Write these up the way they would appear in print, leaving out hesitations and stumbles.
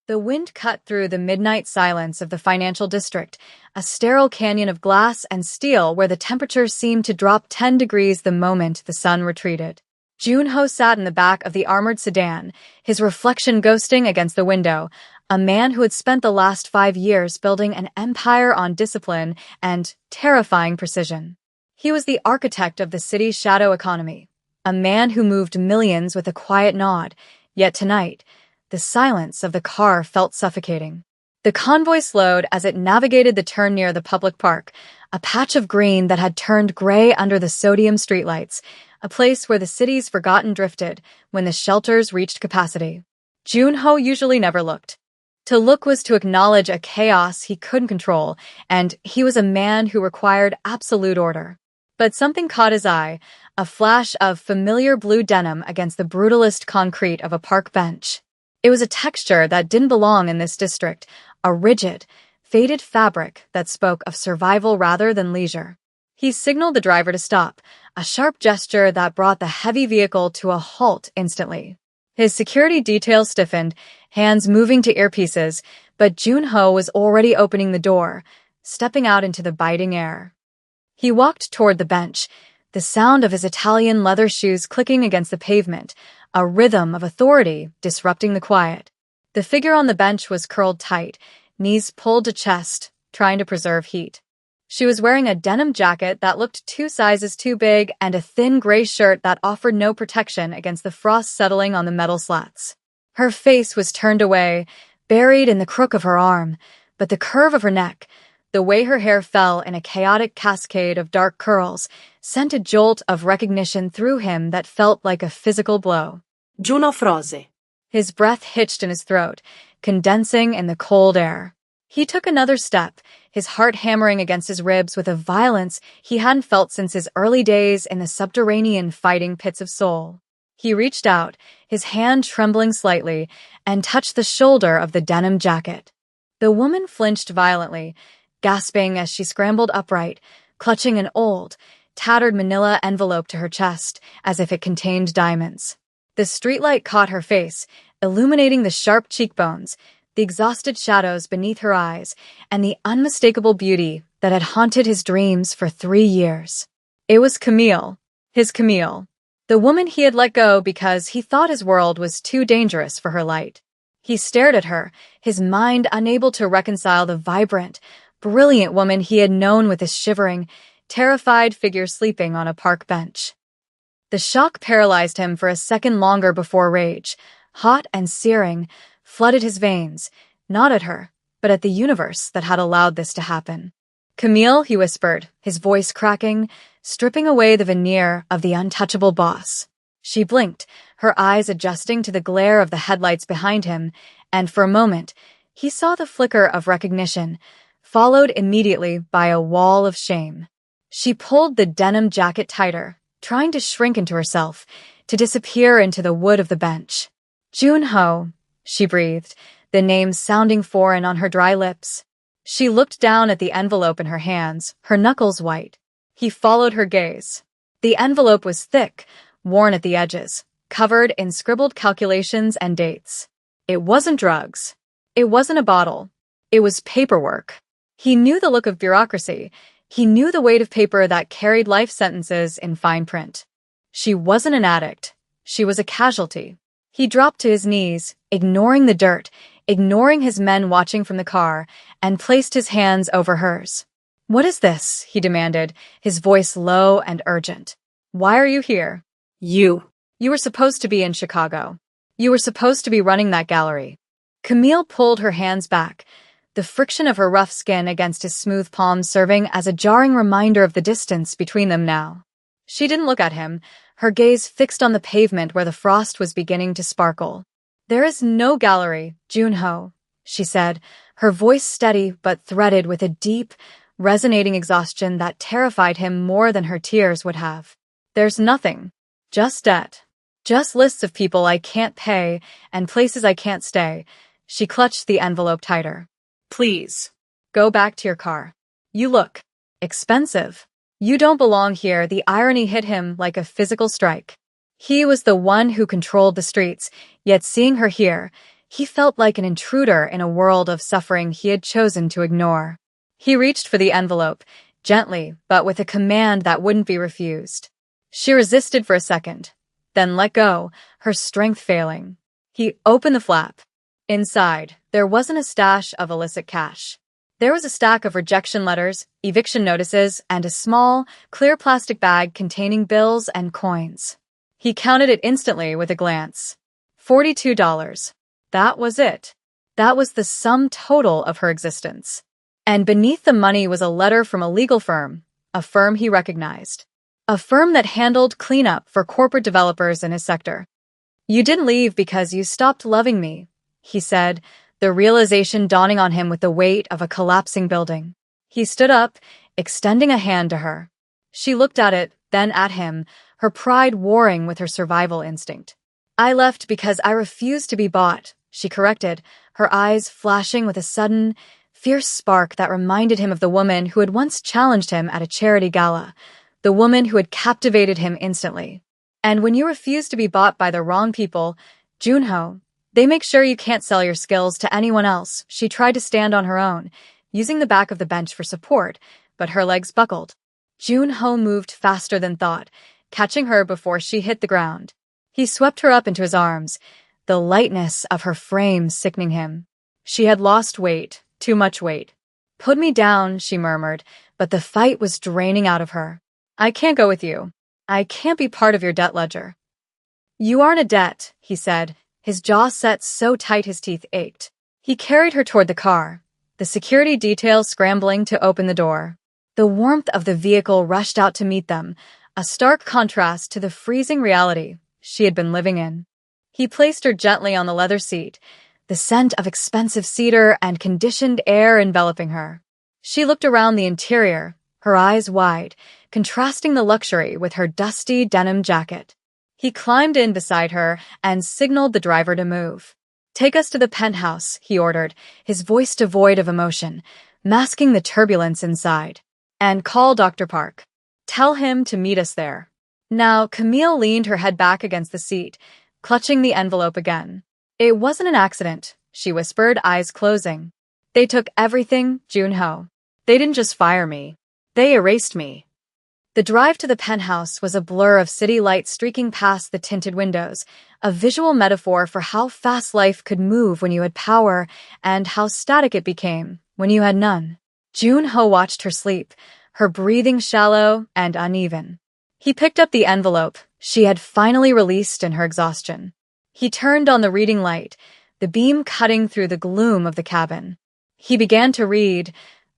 The wind cut through the midnight silence of the financial district, a sterile canyon of glass and steel where the temperature seemed to drop 10 degrees the moment the sun retreated. Junho sat in the back of the armored sedan, his reflection ghosting against the window, a man who had spent the last 5 years building an empire on discipline and terrifying precision. He was the architect of the city's shadow economy, a man who moved millions with a quiet nod, yet tonight, the silence of the car felt suffocating. The convoy slowed as it navigated the turn near the public park, a patch of green that had turned gray under the sodium streetlights, a place where the city's forgotten drifted when the shelters reached capacity. Junho usually never looked. To look was to acknowledge a chaos he couldn't control, and he was a man who required absolute order. But something caught his eye, a flash of familiar blue denim against the brutalist concrete of a park bench. It was a texture that didn't belong in this district, a rigid, faded fabric that spoke of survival rather than leisure. He signaled the driver to stop, a sharp gesture that brought the heavy vehicle to a halt instantly. His security detail stiffened, hands moving to earpieces, but Junho was already opening the door, stepping out into the biting air. He walked toward the bench, the sound of his Italian leather shoes clicking against the pavement, a rhythm of authority disrupting the quiet. The figure on the bench was curled tight, knees pulled to chest, trying to preserve heat. She was wearing a denim jacket that looked 2 sizes too big and a thin gray shirt that offered no protection against the frost settling on the metal slats. Her face was turned away, buried in the crook of her arm, but the curve of her neck, the way her hair fell in a chaotic cascade of dark curls, sent a jolt of recognition through him that felt like a physical blow. Juno froze. His breath hitched in his throat, condensing in the cold air. He took another step, his heart hammering against his ribs with a violence he hadn't felt since his early days in the subterranean fighting pits of Seoul. He reached out, his hand trembling slightly, and touched the shoulder of the denim jacket. The woman flinched violently, gasping as she scrambled upright, clutching an old, tattered manila envelope to her chest, as if it contained diamonds. The streetlight caught her face, illuminating the sharp cheekbones, the exhausted shadows beneath her eyes, and the unmistakable beauty that had haunted his dreams for 3 years. It was Camille, his Camille, the woman he had let go because he thought his world was too dangerous for her light. He stared at her, his mind unable to reconcile the vibrant, brilliant woman he had known with this shivering, terrified figure sleeping on a park bench. The shock paralyzed him for a second longer before rage, hot and searing, flooded his veins, not at her, but at the universe that had allowed this to happen. "Camille," he whispered, his voice cracking, stripping away the veneer of the untouchable boss. She blinked, her eyes adjusting to the glare of the headlights behind him, and for a moment, he saw the flicker of recognition, followed immediately by a wall of shame. She pulled the denim jacket tighter, trying to shrink into herself, to disappear into the wood of the bench. "Junho," she breathed, the name sounding foreign on her dry lips. She looked down at the envelope in her hands, her knuckles white. He followed her gaze. The envelope was thick, worn at the edges, covered in scribbled calculations and dates. It wasn't drugs. It wasn't a bottle. It was paperwork. He knew the look of bureaucracy. He knew the weight of paper that carried life sentences in fine print. She wasn't an addict. She was a casualty. He dropped to his knees, ignoring the dirt, ignoring his men watching from the car, and placed his hands over hers. "What is this?" he demanded, his voice low and urgent. "Why are you here?" You were supposed to be in Chicago. You were supposed to be running that gallery." Camille pulled her hands back, the friction of her rough skin against his smooth palms serving as a jarring reminder of the distance between them now. She didn't look at him, her gaze fixed on the pavement where the frost was beginning to sparkle. "There is no gallery, Junho," she said, her voice steady but threaded with a deep, resonating exhaustion that terrified him more than her tears would have. "There's nothing. Just debt. Just lists of people I can't pay and places I can't stay." She clutched the envelope tighter. "Please, go back to your car. You look expensive. You don't belong here." The irony hit him like a physical strike. He was the one who controlled the streets, yet seeing her here, He felt like an intruder in a world of suffering he had chosen to ignore. He reached for the envelope, gently, but with a command that wouldn't be refused. She resisted for a second, then let go, her strength failing. He opened the flap. Inside, there wasn't a stash of illicit cash. There was a stack of rejection letters, eviction notices, and a small, clear plastic bag containing bills and coins. He counted it instantly with a glance. $42. That was it. That was the sum total of her existence. And beneath the money was a letter from a legal firm, a firm he recognized. A firm that handled cleanup for corporate developers in his sector. "You didn't leave because you stopped loving me," he said, the realization dawning on him with the weight of a collapsing building. He stood up, extending a hand to her. She looked at it, then at him, her pride warring with her survival instinct. "I left because I refused to be bought," she corrected, her eyes flashing with a sudden, fierce spark that reminded him of the woman who had once challenged him at a charity gala, the woman who had captivated him instantly. "And when you refuse to be bought by the wrong people, Junho, they make sure you can't sell your skills to anyone else." She tried to stand on her own, using the back of the bench for support, but her legs buckled. Junho moved faster than thought, catching her before she hit the ground. He swept her up into his arms, the lightness of her frame sickening him. She had lost weight, too much weight. "Put me down," she murmured, but the fight was draining out of her. "I can't go with you. I can't be part of your debt ledger." "You aren't a debt," he said, his jaw set so tight his teeth ached. He carried her toward the car, the security detail scrambling to open the door. The warmth of the vehicle rushed out to meet them, a stark contrast to the freezing reality she had been living in. He placed her gently on the leather seat, the scent of expensive cedar and conditioned air enveloping her. She looked around the interior, her eyes wide, contrasting the luxury with her dusty denim jacket. He climbed in beside her and signaled the driver to move. "Take us to the penthouse," he ordered, his voice devoid of emotion, masking the turbulence inside. "And call Dr. Park. Tell him to meet us there." Now, Camille leaned her head back against the seat, clutching the envelope again. "It wasn't an accident," she whispered, eyes closing. "They took everything, Junho. They didn't just fire me. They erased me." The drive to the penthouse was a blur of city lights streaking past the tinted windows, a visual metaphor for how fast life could move when you had power and how static it became when you had none. Junho watched her sleep, her breathing shallow and uneven. He picked up the envelope she had finally released in her exhaustion. He turned on the reading light, the beam cutting through the gloom of the cabin. He began to read,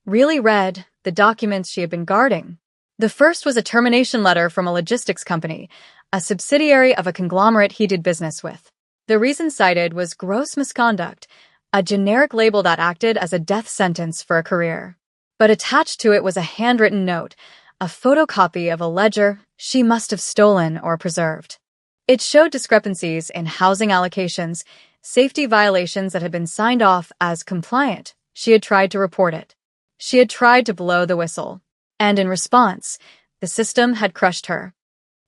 really read, the documents she had been guarding. The first was a termination letter from a logistics company, a subsidiary of a conglomerate he did business with. The reason cited was gross misconduct, a generic label that acted as a death sentence for a career. But attached to it was a handwritten note, a photocopy of a ledger she must have stolen or preserved. It showed discrepancies in housing allocations, safety violations that had been signed off as compliant. She had tried to report it. She had tried to blow the whistle. And in response, the system had crushed her.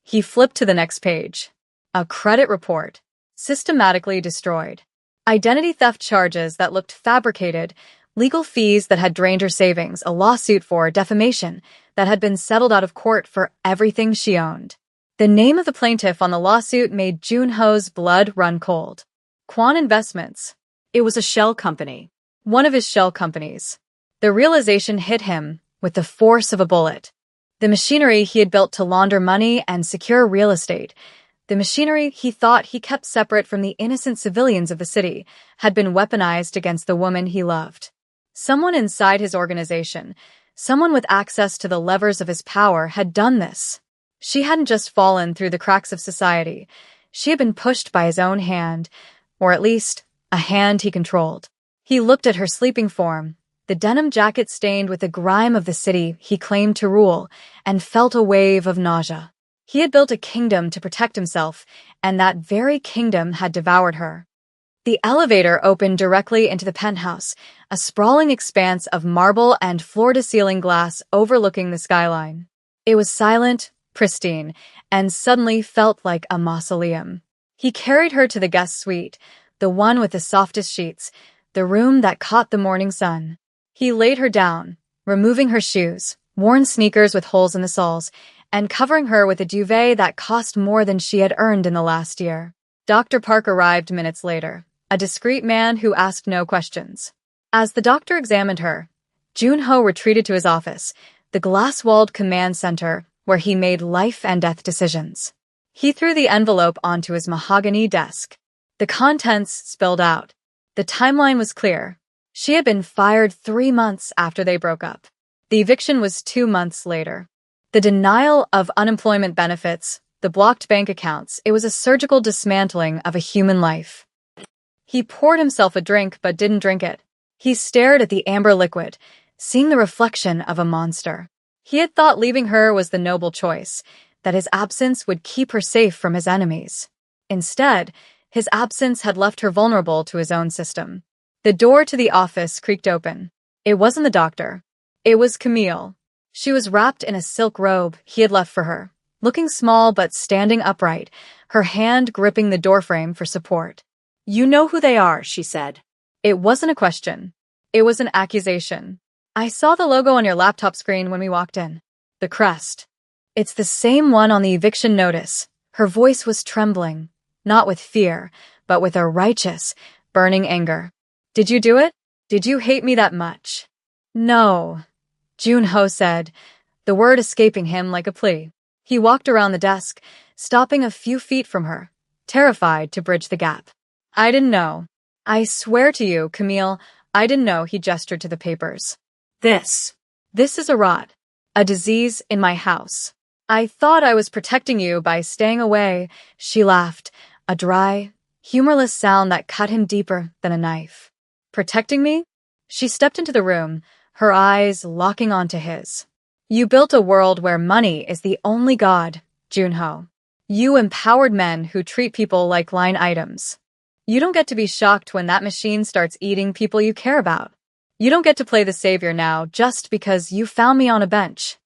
He flipped to the next page. A credit report. Systematically destroyed. Identity theft charges that looked fabricated, legal fees that had drained her savings, a lawsuit for defamation that had been settled out of court for everything she owned. The name of the plaintiff on the lawsuit made Junho's blood run cold. Quan Investments. It was a shell company. One of his shell companies. The realization hit him with the force of a bullet. The machinery he had built to launder money and secure real estate, the machinery he thought he kept separate from the innocent civilians of the city, had been weaponized against the woman he loved. Someone inside his organization, someone with access to the levers of his power, had done this. She hadn't just fallen through the cracks of society. She had been pushed by his own hand, or at least, a hand he controlled. He looked at her sleeping form, the denim jacket stained with the grime of the city he claimed to rule, and felt a wave of nausea. He had built a kingdom to protect himself, and that very kingdom had devoured her. The elevator opened directly into the penthouse, a sprawling expanse of marble and floor-to-ceiling glass overlooking the skyline. It was silent, pristine, and suddenly felt like a mausoleum. He carried her to the guest suite, the one with the softest sheets, the room that caught the morning sun. He laid her down, removing her shoes, worn sneakers with holes in the soles, and covering her with a duvet that cost more than she had earned in the last year. Dr. Park arrived minutes later, a discreet man who asked no questions. As the doctor examined her, Junho retreated to his office, the glass-walled command center where he made life-and-death decisions. He threw the envelope onto his mahogany desk. The contents spilled out. The timeline was clear. She had been fired 3 months after they broke up. The eviction was 2 months later. The denial of unemployment benefits, the blocked bank accounts, it was a surgical dismantling of a human life. He poured himself a drink but didn't drink it. He stared at the amber liquid, seeing the reflection of a monster. He had thought leaving her was the noble choice, that his absence would keep her safe from his enemies. Instead, his absence had left her vulnerable to his own system. The door to the office creaked open. It wasn't the doctor. It was Camille. She was wrapped in a silk robe he had left for her, looking small but standing upright, her hand gripping the doorframe for support. "You know who they are," she said. It wasn't a question. It was an accusation. "I saw the logo on your laptop screen when we walked in. The crest. It's the same one on the eviction notice." Her voice was trembling, not with fear, but with a righteous, burning anger. "Did you do it? Did you hate me that much?" "No," Junho said, the word escaping him like a plea. He walked around the desk, stopping a few feet from her, terrified to bridge the gap. "I didn't know. I swear to you, Camille, I didn't know." He gestured to the papers. This is a rot, a disease in my house. I thought I was protecting you by staying away." She laughed, a dry, humorless sound that cut him deeper than a knife. "Protecting me?" She stepped into the room, her eyes locking onto his. "You built a world where money is the only god, Junho. You empowered men who treat people like line items. You don't get to be shocked when that machine starts eating people you care about. You don't get to play the savior now just because you found me on a bench.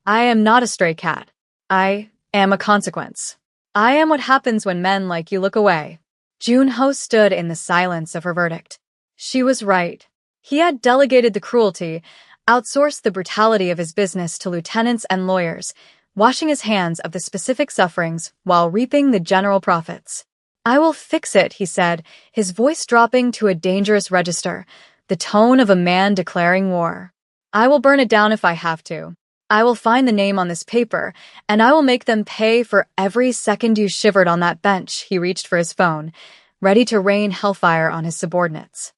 I am not a stray cat. I am a consequence. I am what happens when men like you look away." Junho stood in the silence of her verdict. She was right. He had delegated the cruelty, outsourced the brutality of his business to lieutenants and lawyers, washing his hands of the specific sufferings while reaping the general profits. "I will fix it," he said, his voice dropping to a dangerous register, the tone of a man declaring war. "I will burn it down if I have to. I will find the name on this paper, and I will make them pay for every second you shivered on that bench." He reached for his phone, ready to rain hellfire on his subordinates.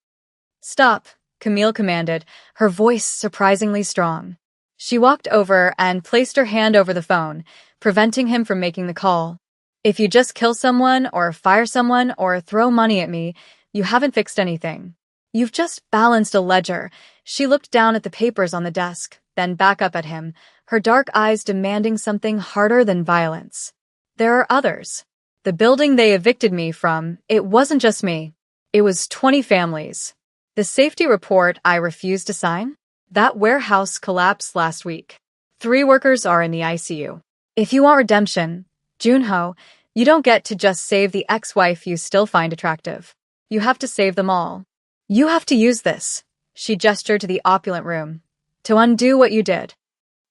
"Stop," Camille commanded, her voice surprisingly strong. She walked over and placed her hand over the phone, preventing him from making the call. "If you just kill someone or fire someone or throw money at me, you haven't fixed anything. You've just balanced a ledger." She looked down at the papers on the desk, then back up at him, her dark eyes demanding something harder than violence. "There are others. The building they evicted me from, it wasn't just me. It was 20 families. The safety report I refused to sign? That warehouse collapsed last week. 3 workers are in the ICU. If you want redemption, Junho, you don't get to just save the ex-wife you still find attractive. You have to save them all. You have to use this." She gestured to the opulent room. "To undo what you did."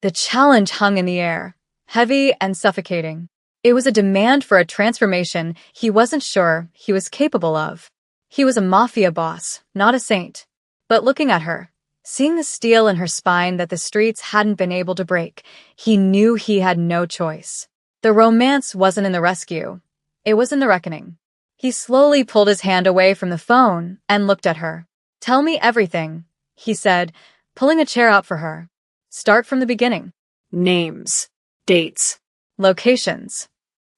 The challenge hung in the air, heavy and suffocating. It was a demand for a transformation he wasn't sure he was capable of. He was a mafia boss, not a saint. But looking at her, seeing the steel in her spine that the streets hadn't been able to break, he knew he had no choice. The romance wasn't in the rescue. It was in the reckoning. He slowly pulled his hand away from the phone and looked at her. "Tell me everything," he said, pulling a chair out for her. "Start from the beginning. Names, dates, locations."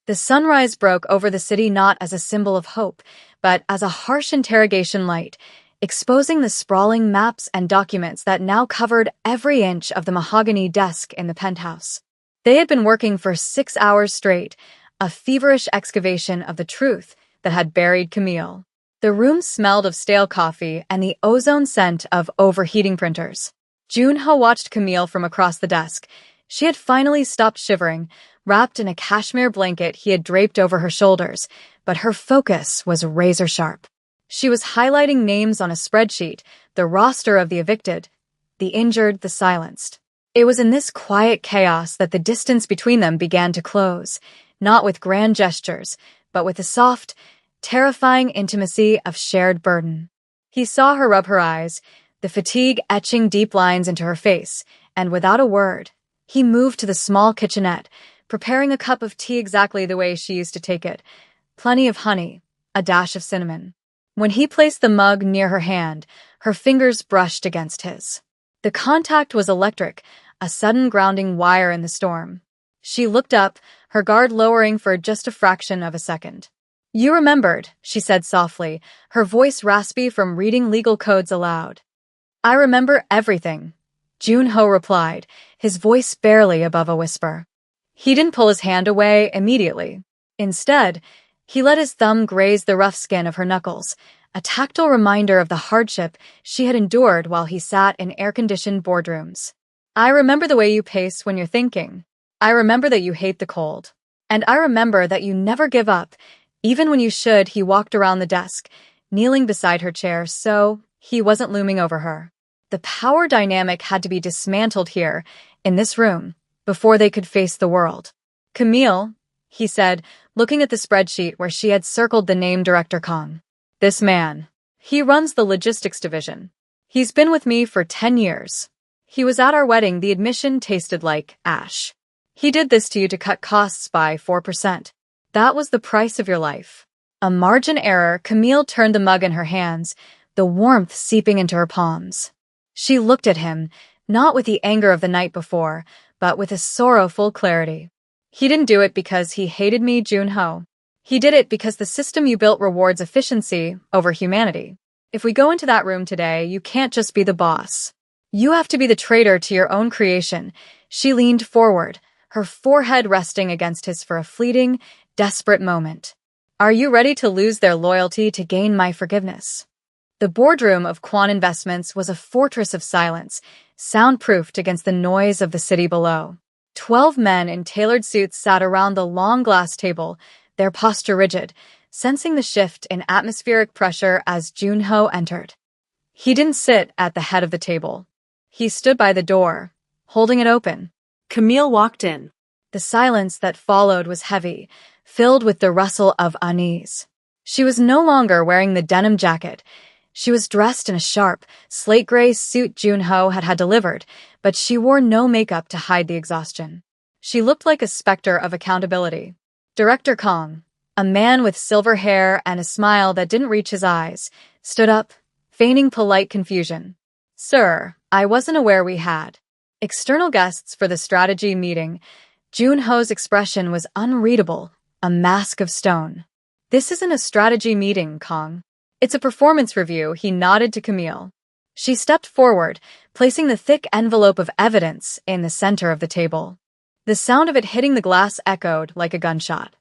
The sunrise broke over the city not as a symbol of hope, but as a harsh interrogation light, exposing the sprawling maps and documents that now covered every inch of the mahogany desk in the penthouse. They had been working for 6 hours straight, a feverish excavation of the truth that had buried Camille. The room smelled of stale coffee and the ozone scent of overheating printers. Junho watched Camille from across the desk. She had finally stopped shivering, wrapped in a cashmere blanket he had draped over her shoulders, but her focus was razor-sharp. She was highlighting names on a spreadsheet, the roster of the evicted, the injured, the silenced. It was in this quiet chaos that the distance between them began to close, not with grand gestures, but with the soft, terrifying intimacy of shared burden. He saw her rub her eyes, the fatigue etching deep lines into her face, and without a word, he moved to the small kitchenette, preparing a cup of tea exactly the way she used to take it, plenty of honey, a dash of cinnamon. When he placed the mug near her hand, her fingers brushed against his. The contact was electric, a sudden grounding wire in the storm. She looked up, her guard lowering for just a fraction of a second. "You remembered," she said softly, her voice raspy from reading legal codes aloud. "I remember everything," Jun-ho replied, his voice barely above a whisper. He didn't pull his hand away immediately. Instead, he let his thumb graze the rough skin of her knuckles, a tactile reminder of the hardship she had endured while he sat in air-conditioned boardrooms. "I remember the way you pace when you're thinking. I remember that you hate the cold. And I remember that you never give up, even when you should." He walked around the desk, kneeling beside her chair so he wasn't looming over her. The power dynamic had to be dismantled here, in this room, before they could face the world. "Camille," he said, looking at the spreadsheet where she had circled the name Director Kong. "This man. He runs the logistics division. He's been with me for 10 years. He was at our wedding. The admission tasted like ash. He did this to you to cut costs by 4%. That was the price of your life." A margin error. Camille turned the mug in her hands, the warmth seeping into her palms. She looked at him, not with the anger of the night before, but with a sorrowful clarity. "He didn't do it because he hated me, Jun-ho. He did it because the system you built rewards efficiency over humanity. If we go into that room today, you can't just be the boss. You have to be the traitor to your own creation." She leaned forward, her forehead resting against his for a fleeting, desperate moment. "Are you ready to lose their loyalty to gain my forgiveness?" The boardroom of Quan Investments was a fortress of silence, soundproofed against the noise of the city below. 12 men in tailored suits sat around the long glass table, their posture rigid, sensing the shift in atmospheric pressure as Jun-ho entered. He didn't sit at the head of the table. He stood by the door, holding it open. Camille walked in. The silence that followed was heavy, filled with the rustle of unease. She was no longer wearing the denim jacket. She was dressed in a sharp, slate-gray suit Jun-ho had delivered, but she wore no makeup to hide the exhaustion. She looked like a specter of accountability. Director Kong, a man with silver hair and a smile that didn't reach his eyes, stood up, feigning polite confusion. "Sir, I wasn't aware we had external guests for the strategy meeting." Jun-ho's expression was unreadable, a mask of stone. "This isn't a strategy meeting, Kong. It's a performance review." He nodded to Camille. She stepped forward, placing the thick envelope of evidence in the center of the table. The sound of it hitting the glass echoed like a gunshot.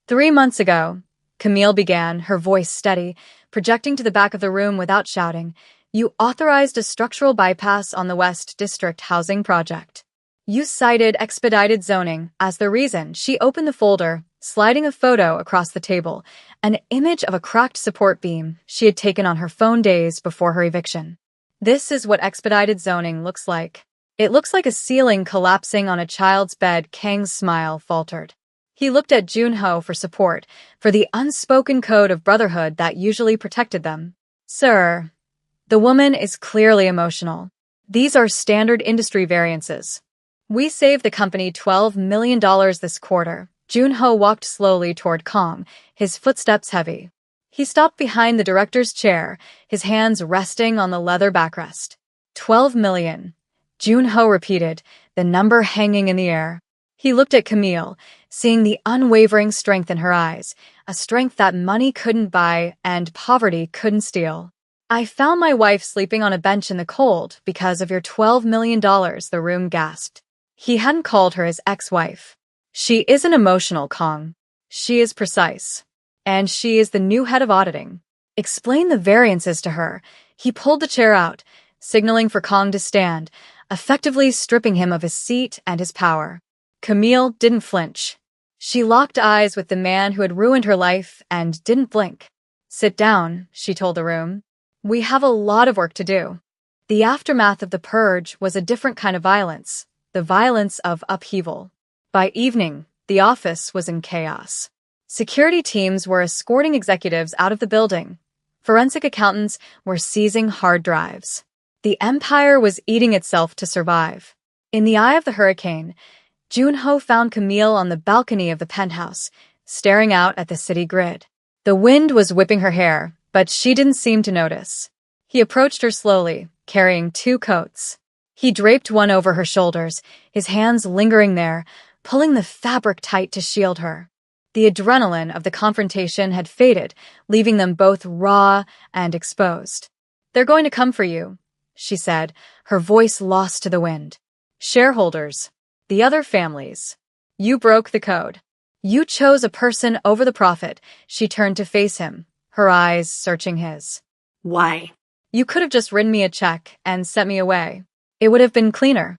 "3 months ago," Camille began, her voice steady, projecting to the back of the room without shouting, "you authorized a structural bypass on the West District housing project. You cited expedited zoning as the reason." She opened the folder, sliding a photo across the table, an image of a cracked support beam she had taken on her phone days before her eviction. "This is what expedited zoning looks like. It looks like a ceiling collapsing on a child's bed." Kang's smile faltered. He looked at Jun-ho for support, for the unspoken code of brotherhood that usually protected them. "Sir, the woman is clearly emotional. These are standard industry variances. We saved the company $12 million this quarter." Jun-ho walked slowly toward Kong, his footsteps heavy. He stopped behind the director's chair, his hands resting on the leather backrest. 12 million. Jun-ho repeated, the number hanging in the air. He looked at Camille, seeing the unwavering strength in her eyes, a strength that money couldn't buy and poverty couldn't steal. "I found my wife sleeping on a bench in the cold because of your $12 million, the room gasped. He hadn't called her his ex-wife. "She isn't emotional, Kong. She is precise. And she is the new head of auditing. Explain the variances to her." He pulled the chair out, signaling for Kong to stand, effectively stripping him of his seat and his power. Camille didn't flinch. She locked eyes with the man who had ruined her life and didn't blink. Sit down, she told the room. We have a lot of work to do. The aftermath of the purge was a different kind of violence, the violence of upheaval. By evening, the office was in chaos. Security teams were escorting executives out of the building. Forensic accountants were seizing hard drives. The empire was eating itself to survive. In the eye of the hurricane, Junho found Camille on the balcony of the penthouse, staring out at the city grid. The wind was whipping her hair, but she didn't seem to notice. He approached her slowly, carrying 2 coats. He draped one over her shoulders, his hands lingering there, pulling the fabric tight to shield her. The adrenaline of the confrontation had faded, leaving them both raw and exposed. They're going to come for you, she said, her voice lost to the wind. Shareholders. The other families. You broke the code. You chose a person over the profit. She turned to face him, her eyes searching his. Why? You could have just written me a check and sent me away. It would have been cleaner.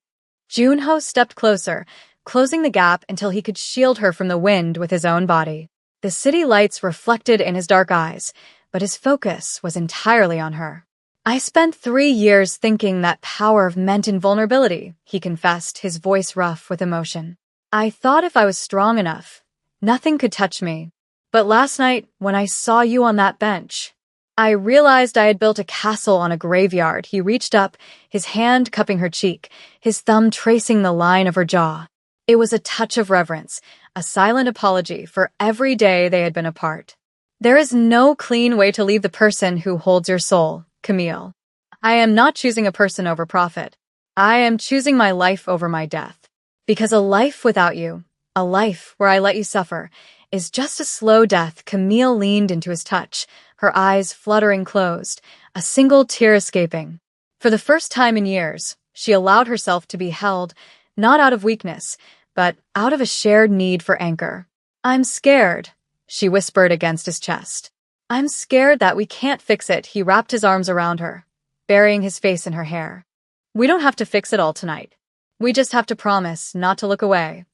Junho stepped closer, closing the gap until he could shield her from the wind with his own body. The city lights reflected in his dark eyes, but his focus was entirely on her. I spent 3 years thinking that power meant invulnerability, he confessed, his voice rough with emotion. I thought if I was strong enough, nothing could touch me. But last night, when I saw you on that bench, I realized I had built a castle on a graveyard. He reached up, his hand cupping her cheek, his thumb tracing the line of her jaw. It was a touch of reverence, a silent apology for every day they had been apart. There is no clean way to leave the person who holds your soul, Camille. I am not choosing a person over profit. I am choosing my life over my death. Because a life without you, a life where I let you suffer, is just a slow death. Camille leaned into his touch, her eyes fluttering closed, a single tear escaping. For the first time in years, she allowed herself to be held, not out of weakness, but out of a shared need for anchor. I'm scared, she whispered against his chest. I'm scared that we can't fix it. He wrapped his arms around her, burying his face in her hair. We don't have to fix it all tonight. We just have to promise not to look away.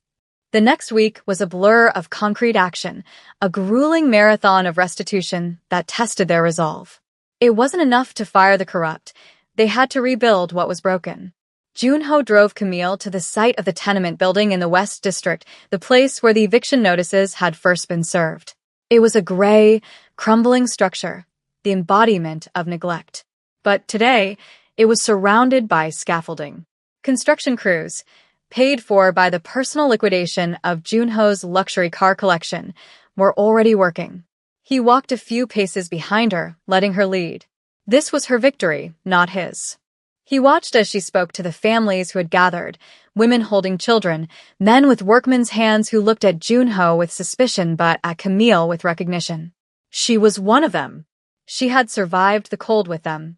The next week was a blur of concrete action, a grueling marathon of restitution that tested their resolve. It wasn't enough to fire the corrupt. They had to rebuild what was broken. Junho drove Camille to the site of the tenement building in the West District, the place where the eviction notices had first been served. It was a gray, crumbling structure, the embodiment of neglect. But today, it was surrounded by scaffolding. Construction crews, paid for by the personal liquidation of Junho's luxury car collection, were already working. He walked a few paces behind her, letting her lead. This was her victory, not his. He watched as she spoke to the families who had gathered, women holding children, men with workmen's hands who looked at Junho with suspicion but at Camille with recognition. She was one of them. She had survived the cold with them.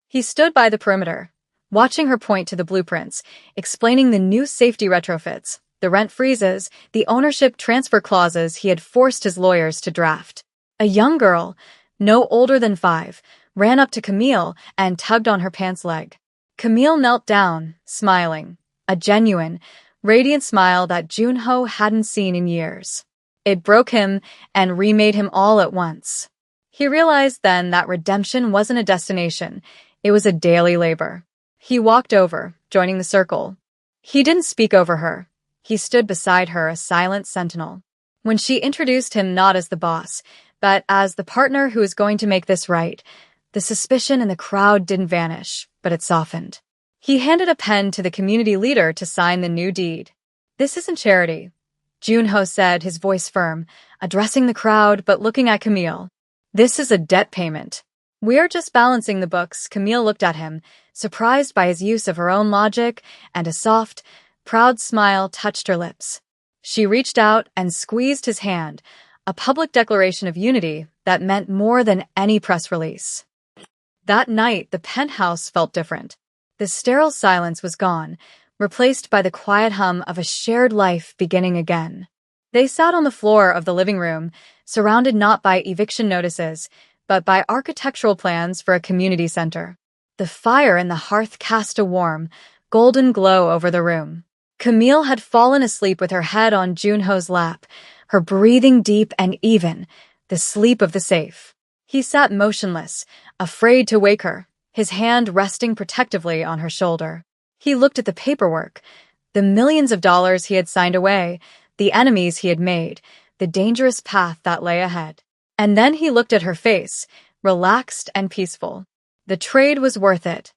He stood by the perimeter, watching her point to the blueprints, explaining the new safety retrofits, the rent freezes, the ownership transfer clauses he had forced his lawyers to draft. A young girl, no older than 5, ran up to Camille and tugged on her pants leg. Camille knelt down, smiling, a genuine, radiant smile that Junho hadn't seen in years. It broke him and remade him all at once. He realized then that redemption wasn't a destination, it was a daily labor. He walked over, joining the circle. He didn't speak over her. He stood beside her, a silent sentinel. When she introduced him not as the boss, but as the partner who was going to make this right, the suspicion in the crowd didn't vanish, but it softened. He handed a pen to the community leader to sign the new deed. This isn't charity, Junho said, his voice firm, addressing the crowd but looking at Camille. This is a debt payment. We are just balancing the books. Camille looked at him, surprised by his use of her own logic, and a soft, proud smile touched her lips. She reached out and squeezed his hand, a public declaration of unity that meant more than any press release. That night, the penthouse felt different. The sterile silence was gone, replaced by the quiet hum of a shared life beginning again. They sat on the floor of the living room, surrounded not by eviction notices, but by architectural plans for a community center. The fire in the hearth cast a warm, golden glow over the room. Camille had fallen asleep with her head on Junho's lap, her breathing deep and even, the sleep of the safe. He sat motionless, afraid to wake her, his hand resting protectively on her shoulder. He looked at the paperwork, the millions of dollars he had signed away, the enemies he had made, the dangerous path that lay ahead. And then he looked at her face, relaxed and peaceful. The trade was worth it.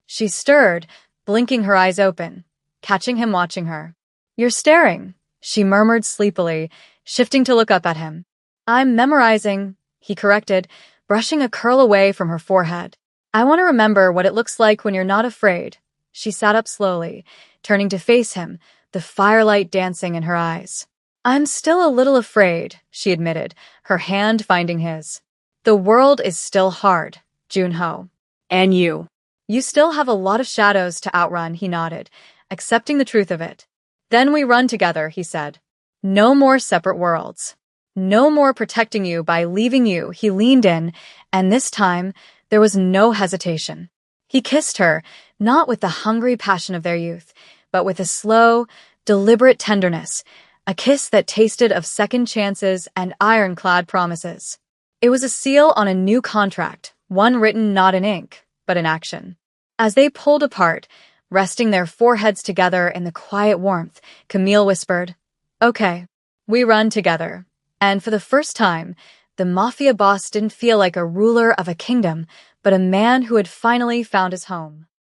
She stirred, blinking her eyes open, catching him watching her. "You're staring," she murmured sleepily, shifting to look up at him. "I'm memorizing," he corrected, brushing a curl away from her forehead. "I want to remember what it looks like when you're not afraid." She sat up slowly, turning to face him, the firelight dancing in her eyes. "I'm still a little afraid," she admitted, her hand finding his. "The world is still hard, Junho. And you. You still have a lot of shadows to outrun," he nodded, accepting the truth of it. "Then we run together," he said. "No more separate worlds. No more protecting you by leaving you." He leaned in, and this time there was no hesitation. He kissed her, not with the hungry passion of their youth, but with a slow, deliberate tenderness, a kiss that tasted of second chances and ironclad promises. It was a seal on a new contract, one written not in ink, but in action. As they pulled apart, resting their foreheads together in the quiet warmth, Camille whispered, "Okay, we run together." And for the first time, the Mafia boss didn't feel like a ruler of a kingdom, but a man who had finally found his home.